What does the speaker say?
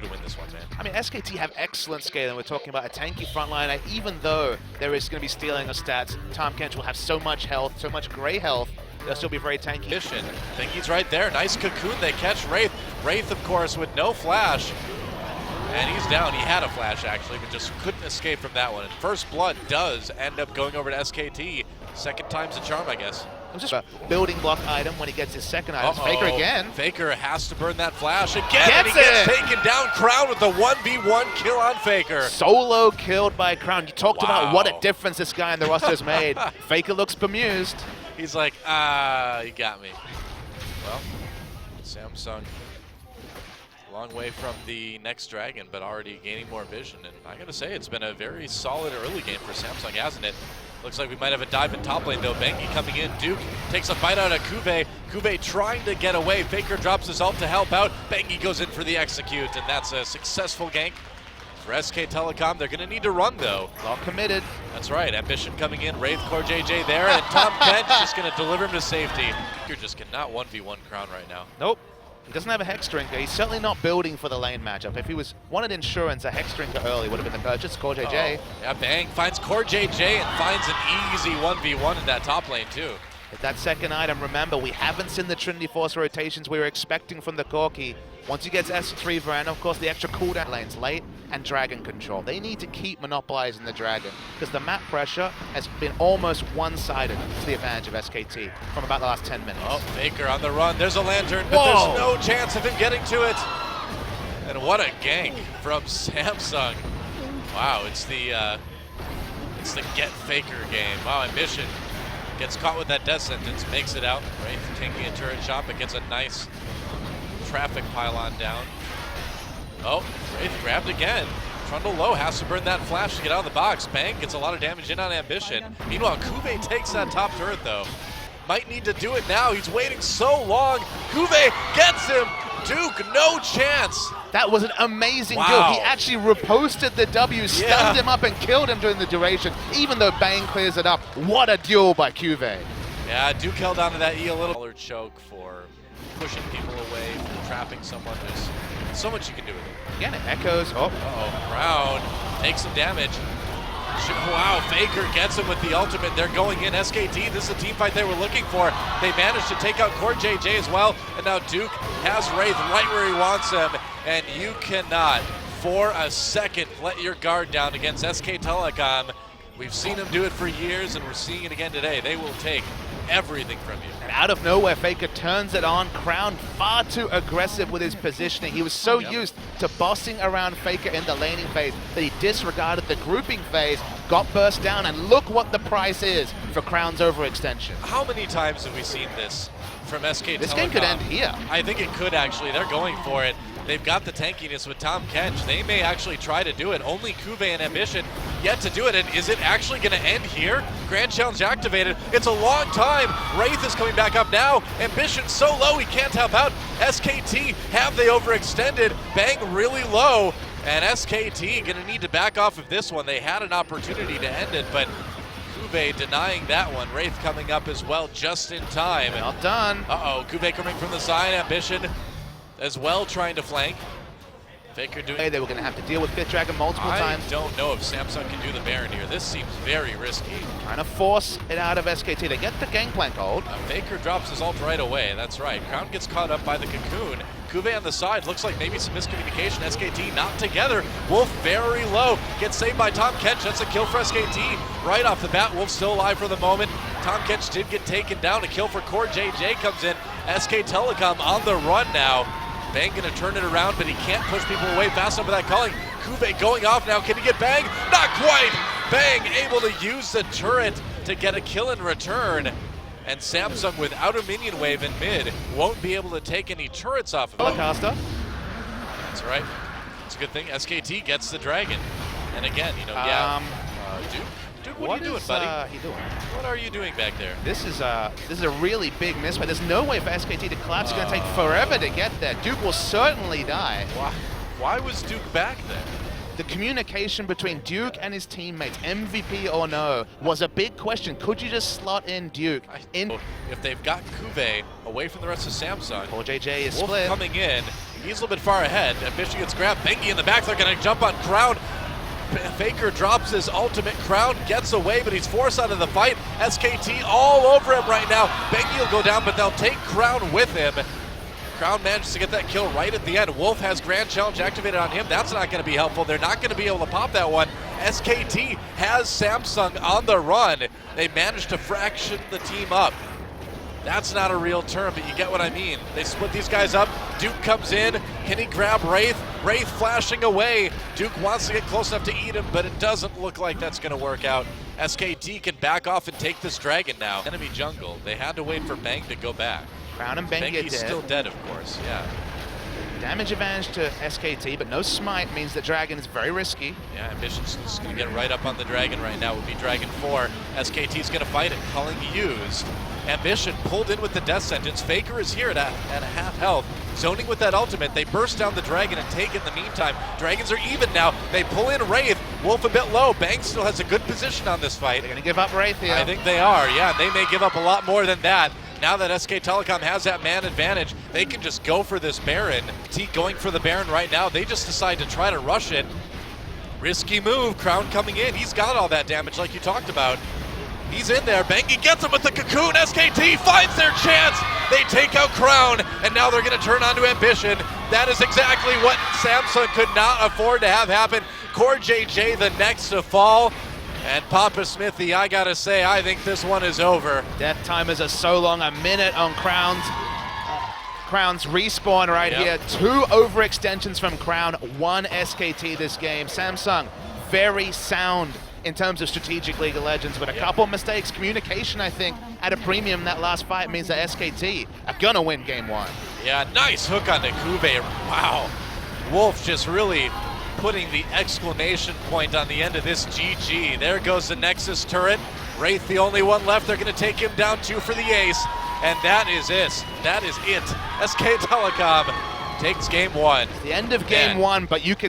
do to win this one, man? I mean, SKT have excellent scale, and we're talking about a tanky frontliner. Even though there is going to be stealing of stats, Tom Kench will have so much health, so much gray health, they'll still be very tanky. I think he's right there. Nice cocoon. They catch Wraith. Wraith, of course, with no flash. And he's down. He had a flash, actually, but just couldn't escape from that one. And First Blood does end up going over to SKT. Second time's a charm, I guess. It was just a building block item when he gets his second item. Faker again. Faker has to burn that flash again, and he gets taken down. Crown with the 1v1 kill on Faker. Solo killed by Crown. You talked about what a difference this guy in the roster has made. Faker looks bemused. He's like, you got me. Well, Samsung, long way from the next dragon, but already gaining more vision. And I gotta say, it's been a very solid early game for Samsung, hasn't it? Looks like we might have a dive in top lane though. Bengi coming in. Duke takes a bite out of Kuve. Kuve trying to get away. Faker drops his ult to help out. Bengi goes in for the execute, and that's a successful gank for SK Telecom. They're gonna need to run though. All committed. That's right. Ambition coming in. Wraith, Core JJ there, and Tom Kench just gonna deliver him to safety. Faker just cannot 1v1 Crown right now. Nope. He doesn't have a Hex Drinker. He's certainly not building for the lane matchup. If he wanted insurance, a Hex Drinker early would have been the purchase. Core JJ. Yeah, Bang finds Core JJ and finds an easy 1v1 in that top lane too. With that second item, remember, we haven't seen the Trinity Force rotations we were expecting from the Corki. Once he gets S3 and of course the extra cooldown lanes late and Dragon control. They need to keep monopolizing the Dragon because the map pressure has been almost one-sided to the advantage of SKT from about the last 10 minutes. Oh, Faker on the run. There's a lantern, but there's no chance of him getting to it. And what a gank from Samsung. Wow, it's the get Faker game. Wow, Ambition gets caught with that death sentence, makes it out. Right, taking a turret shot, but gets a nice traffic pylon down. Oh, Wraith grabbed again. Trundle low, has to burn that flash to get out of the box. Bang gets a lot of damage in on Ambition. Meanwhile, Kuve takes that top turret though. Might need to do it now. He's waiting so long. Kuve gets him. Duke, no chance. That was an amazing kill. He actually reposted the W, stunned him up and killed him during the duration, even though Bang clears it up. What a duel by Kuve. Yeah, Duke held onto that E a little. Choke for pushing people away, for trapping someone. There's so much you can do with it. Again, it echoes. Crown takes some damage. Wow, Faker gets him with the ultimate. They're going in. SKT, this is the team fight they were looking for. They managed to take out Core JJ as well, and now Duke has Wraith right where he wants him, and you cannot, for a second, let your guard down against SK Telecom. We've seen them do it for years, and we're seeing it again today. They will take everything from you. And out of nowhere, Faker turns it on. Crown far too aggressive with his positioning. He was so used to bossing around Faker in the laning phase that he disregarded the grouping phase, got burst down, and look what the price is for Crown's overextension. How many times have we seen this from SK Telecom? This game could end here. I think it could actually. They're going for it. They've got the tankiness with Tom Kench. They may actually try to do it. Only Kuve and Ambition yet to do it. And is it actually going to end here? Grand Challenge activated. It's a long time. Wraith is coming back up now. Ambition so low he can't help out. SKT, have they overextended? Bang really low. And SKT going to need to back off of this one. They had an opportunity to end it, but Kuve denying that one. Wraith coming up as well just in time. Not done. Kuve coming from the side. Ambition as well trying to flank. Faker doing... They were going to have to deal with Fifth Dragon multiple times. I don't know if Samsung can do the Baron here. This seems very risky. Trying to force it out of SKT. They get the gangplank hold. Faker drops his ult right away. That's right. Crown gets caught up by the cocoon. Kuve on the side. Looks like maybe some miscommunication. SKT not together. Wolf very low. Gets saved by Tom Kench. That's a kill for SKT. Right off the bat, Wolf still alive for the moment. Tom Kench did get taken down. A kill for Core JJ comes in. SK Telecom on the run now. Bang gonna turn it around, but he can't push people away fast enough without calling. Kuve going off now. Can he get Bang? Not quite! Bang able to use the turret to get a kill in return. And Samsung, without a minion wave in mid, won't be able to take any turrets off of him. That's right. It's a good thing. SKT gets the dragon. And again, you know, Duke, what are you doing, buddy? What are you doing back there? This is a really big misplay. There's no way for SKT to collapse. It's going to take forever to get there. Duke will certainly die. Why was Duke back there? The communication between Duke and his teammates, MVP or no, was a big question. Could you just slot in Duke? If they've got Kuve away from the rest of Samsung, Core JJ is Wolf split. coming in, He's a little bit far ahead. Ambition gets grabbed. Bengi in the back. They're going to jump on Crown. Faker drops his ultimate. Crown gets away, but he's forced out of the fight. SKT all over him right now. Bengi will go down, but they'll take Crown with him. Crown manages to get that kill right at the end. Wolf has Grand Challenge activated on him. That's not going to be helpful. They're not going to be able to pop that one. SKT has Samsung on the run. They managed to fraction the team up. That's not a real term, but you get what I mean. They split these guys up. Duke comes in. Can he grab Wraith? Wraith flashing away. Duke wants to get close enough to eat him, but it doesn't look like that's going to work out. SKT can back off and take this dragon now. Enemy jungle. They had to wait for Bang to go back. Crown and Bengi Bengi's still dead, of course, yeah. Damage advantage to SKT, but no smite means that Dragon is very risky. Yeah, Ambition's just going to get right up on the Dragon right now. It would be Dragon 4. SKT's going to fight it. Culling used. Ambition pulled in with the Death Sentence. Faker is here at a half health. Zoning with that ultimate. They burst down the Dragon and take it in the meantime. Dragons are even now. They pull in Wraith. Wolf a bit low. Bang still has a good position on this fight. They're going to give up Wraith here. I think they are, yeah. They may give up a lot more than that. Now that SK Telecom has that man advantage, they can just go for this Baron. T going for the Baron right now. They just decide to try to rush it. Risky move. Crown coming in. He's got all that damage like you talked about. He's in there. Bengi gets him with the cocoon. SKT finds their chance. They take out Crown, and now they're going to turn on to Ambition. That is exactly what Samsung could not afford to have happen. Core JJ the next to fall. And Papa Smithy, I gotta say, I think this one is over. Death timers are so long, a minute on Crown's respawn right here. 2 overextensions from Crown, 1 SKT this game. Samsung, very sound in terms of strategic League of Legends, but a couple mistakes. Communication, I think, at a premium that last fight means that SKT are gonna win game 1. Yeah, nice hook on the Kube. Wow. Wolf just really putting the exclamation point on the end of this GG. There goes the Nexus turret. Wraith the only one left. They're going to take him down 2 for the ace. And that is it. That is it. SK Telecom takes game 1. The end of game 1, but you can